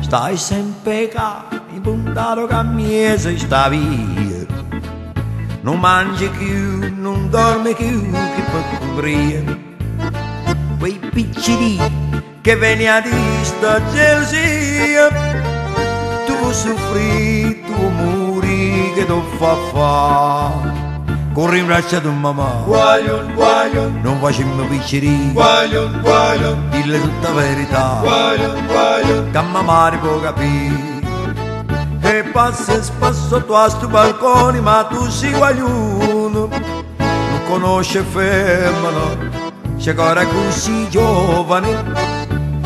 Stai sempre qua, impuntato che a mese sta via. Non mangi più, non dormi più, che può coprire quei piccini che venia di sta gelosia. Tu soffri, tu muri, che tu fa. Corri in braccia a tua mamma, Guaglion, guaglion, non facciamo piccini, guaglion, guaglion, dille tutta verità, guaglion, guaglion. che mamma può capire. E passa spesso tu a sto balcone, ma tu sei guagliuno, non conosce femmina, c'è ancora così giovane.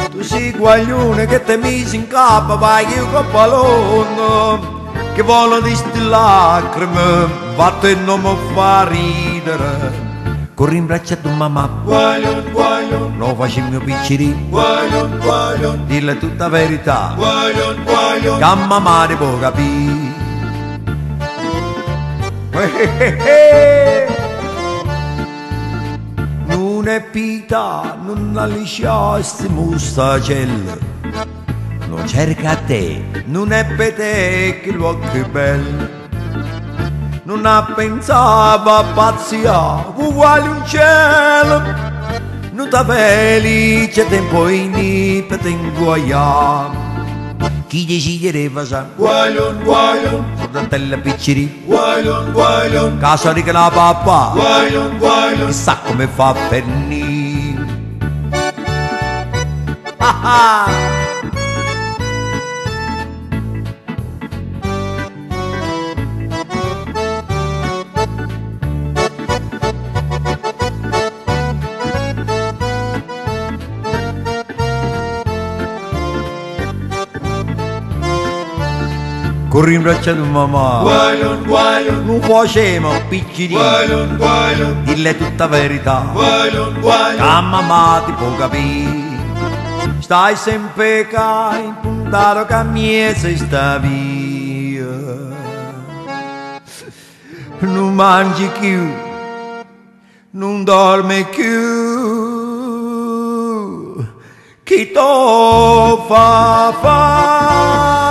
Tu sei guaglione che ti misi in capo, vai che io copalone, che voglio di sti lacrime, vatte e non mi fa ridere. Corri in braccia a tua mamma, Guaglion, guaglion, lo facciamo piccini, guaglion, guaglion, dille tutta verità, guaglion, guaglion. che mamma ne può capire. Non è pita, non allisciasti mustacelle, non cerca te, non è per te che l'occhio è bello. Non ha pensato a pazzia, uguale un cielo. Non t'ha felice tempo in per te inguaiare. Chi decidereva sa, Guaglion, guaglion, fratello picciri, guaglion, guaglion, casa di che la papà, guaglion, guaglion. chissà come fa per venire. Ah ah! Corri in braccia a tua mamma, Guaglion, guaglion, non facciamo piccini, guaglion, guaglion, dille tutta verità, guaglion, che guaglion. mamma ti può capire. Stai sempre qua, impuntato che a mese sta via. Non mangi più, non dormi più, chi to fa fa.